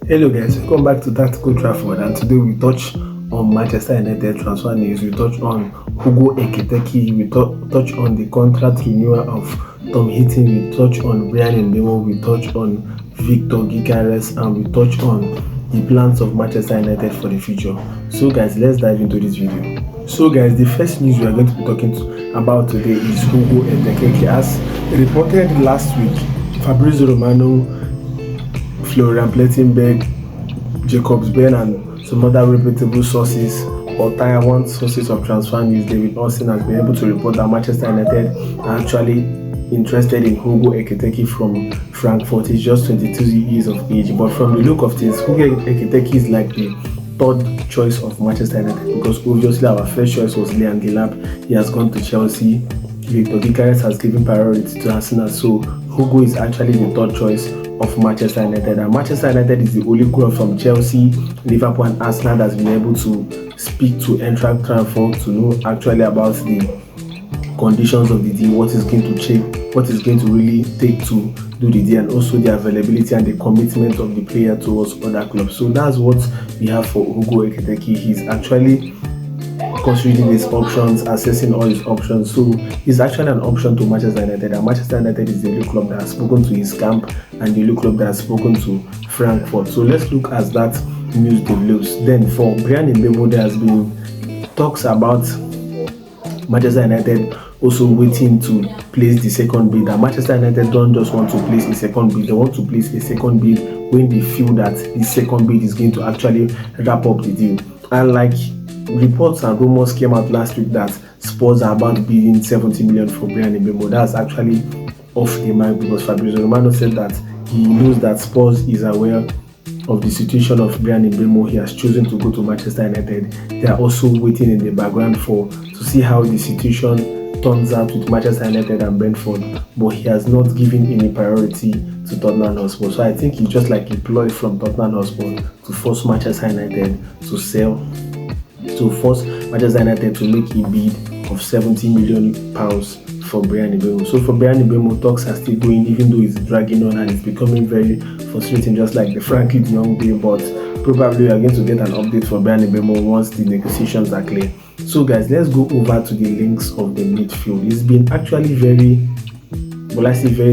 Hello guys, welcome back to Tactical Trafford, and today we touch on Manchester United transfer news. We touch on Hugo Ekitike, we touch on the contract renewal of Tom Heaton, we touch on Bryan Mbeumo, we touch on Victor Gyökeres, and we touch on the plans of Manchester United for the future. So guys, let's dive into this video. So guys, the first news we are going to be talking about today is Hugo Ekitike. As reported last week, Fabrizio Romano, Florian Plettenberg, Jacobs Ben, and some other reputable sources or Tier 1 sources of transfer news, David Austin, has been able to report that Manchester United are actually interested in Hugo Ekitike from Frankfurt. He's just 22 years of age, but from the look of things, Hugo Ekitike is like the third choice of Manchester United, because obviously our first choice was Liam Delap. He has gone to Chelsea. Victor Gyökeres has given priority to Arsenal, so Hugo is actually the third choice of Manchester United, and Manchester United is the only club from Chelsea, Liverpool, and Arsenal that's been able to speak to Eintracht Frankfurt to know actually about the conditions of the deal, what is going to change, what is going to really take to do the deal, and also the availability and the commitment of the player towards other clubs. So that's what we have for Hugo Ekitike. He's actually considering his options, assessing all his options. So he's actually an option to Manchester United, and Manchester United is the only club that has spoken to his camp and the only club that has spoken to Frankfurt. So let's look as that news develops. Then for Bryan Mbeumo, there has been talks about Manchester United also waiting to place the second bid, and Manchester United don't just want to place a second bid, they want to place a second bid when they feel that the second bid is going to actually wrap up the deal. And like reports and rumors came out last week that Spurs are about bidding 70 million for Bryan Mbeumo. That's actually off the mark, because Fabrizio Romano said that he knows that Spurs is aware of the situation of Bryan Mbeumo. He has chosen to go to Manchester United. They are also waiting in the background to see how the situation turns out with Manchester United and Brentford, but he has not given any priority to Tottenham Hotspur. So I think it's just like a ploy from Tottenham Hotspur to force Manchester United to sell, to force Manchester United to make a bid of 70 million pounds for Bryan Mbeumo. So for Bryan Mbeumo, talks are still going, even though it's dragging on and it's becoming very frustrating, just like the Frankie de Jong deal. But probably we are going to get an update for Bryan Mbeumo once the negotiations are clear. So guys, let's go over to the links of the midfield. It's been actually very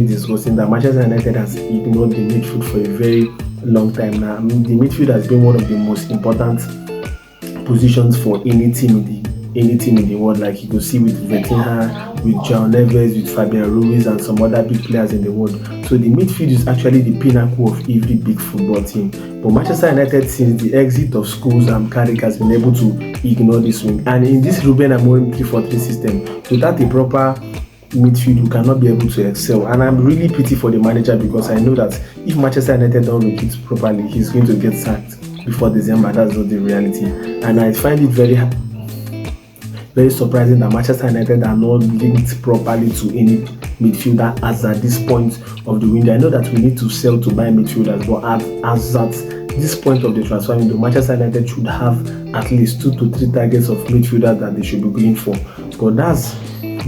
disgusting that Manchester United has ignored the midfield for a very long time now. I mean, the midfield has been one of the most important positions for any team in the world. Like you could see with Vitinha, with João Neves, with Fabian Ruiz, and some other big players in the world. So the midfield is actually the pinnacle of every big football team. But Manchester United, since the exit of Scholes and Carrick, has been able to ignore this wing. And in this Ruben Amorim 3-4-3 system, without a proper midfield, you cannot be able to excel. And I'm really pity for the manager, because I know that if Manchester United don't look it properly, he's going to get sacked before December. That's not the reality. And I find it very surprising that Manchester United are not linked properly to any midfielder as at this point of the window. I know that we need to sell to buy midfielders, but as at this point of the transfer window, Manchester United should have at least 2 to 3 targets of midfielders that they should be going for. But that's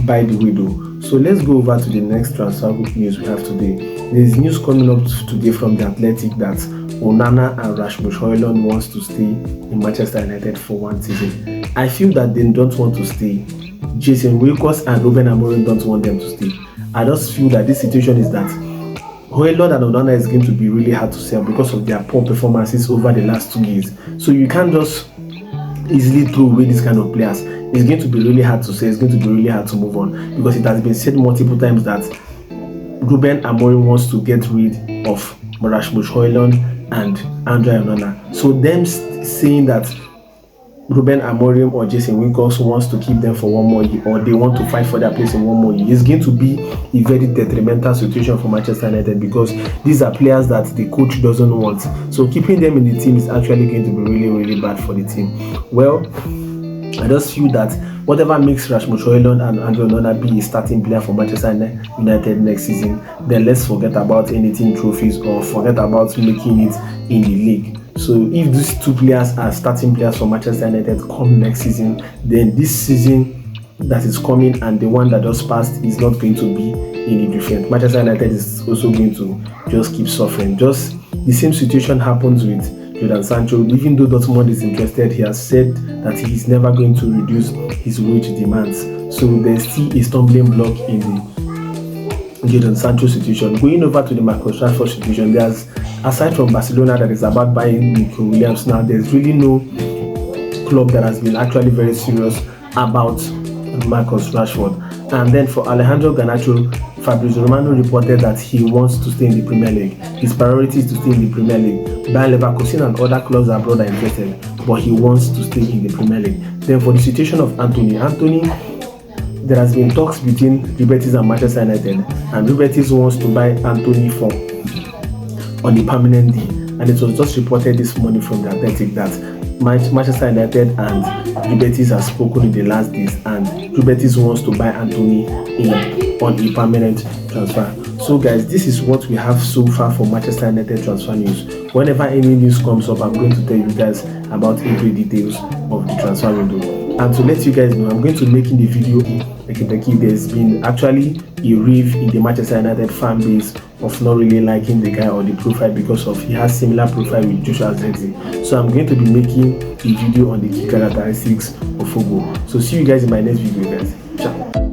by the way though. So let's go over to the next transfer news we have today. There's news coming up today from the Athletic that Onana and Rashford Transfer wants to stay in Manchester United for one season. I feel that they don't want to stay. Jason Wilcox and Ruben Amorim don't want them to stay. I just feel that this situation is that Højlund and Onana is going to be really hard to sell because of their poor performances over the last 2 years. So you can't just easily throw away this kind of players. It's going to be really hard to sell. It's going to be really hard to move on, because it has been said multiple times that Ruben Amorim wants to get rid of Rashford Højlund and Andre Onana. So them saying that Ruben Amorim or Jason Wilcox wants to keep them for 1 more year, or they want to fight for their place in 1 more year, it's going to be a very detrimental situation for Manchester United, because these are players that the coach doesn't want. So keeping them in the team is actually going to be really, really bad for the team. Well, I just feel that whatever makes Rashford Højlund and Andre Onana be a starting player for Manchester United next season, then let's forget about anything trophies or forget about making it in the league. So if these 2 players are starting players for Manchester United come next season, then this season that is coming and the one that just passed is not going to be any different. Manchester United is also going to just keep suffering. Just The same situation happens with Jadon Sancho. Even though Dortmund is interested, he has said that he is never going to reduce his wage demands. So there's still a stumbling block in the Jadon Sancho situation. Going over to the Marcus Rashford situation, there's, aside from Barcelona that is about buying Nico Williams now, there's really no club that has been actually very serious about Marcus Rashford. And then for Alejandro Garnacho, Fabrizio Romano reported that he wants to stay in the Premier League. His priority is to stay in the Premier League. Bayer Leverkusen and other clubs abroad are interested, but he wants to stay in the Premier League. Then for the situation of Antony, there has been talks between Betis and Manchester United, and Betis wants to buy Antony for on a permanent deal. And it was just reported this morning from the Athletic that Manchester United and Betis have spoken in the last days, and Betis wants to buy Antony on a permanent transfer. So guys, this is what we have so far for Manchester United transfer news. Whenever any news comes up, I'm going to tell you guys about every details of the transfer window. And to let you guys know, I'm going to be making the video in Ekitike. There's been actually a rave in the Manchester United fan base of not really liking the guy or the profile because of he has similar profile with Joshua Zexi. So I'm going to be making a video on the key characteristics of Hugo. So see you guys in my next video, guys. Ciao.